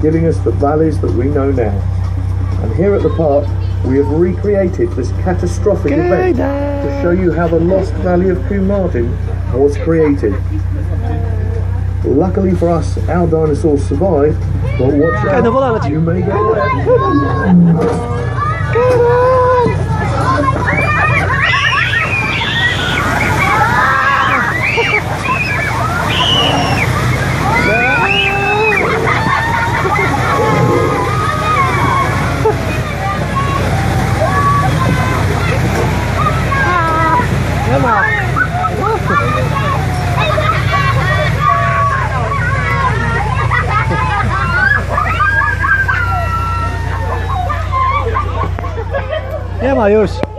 giving us the valleys that we know now. And here at the park, we have recreated this catastrophic event to show you how the lost valley of Combe Martin was created. Luckily for us, our dinosaurs survived, but watch out, you may get wet. Nie ma już.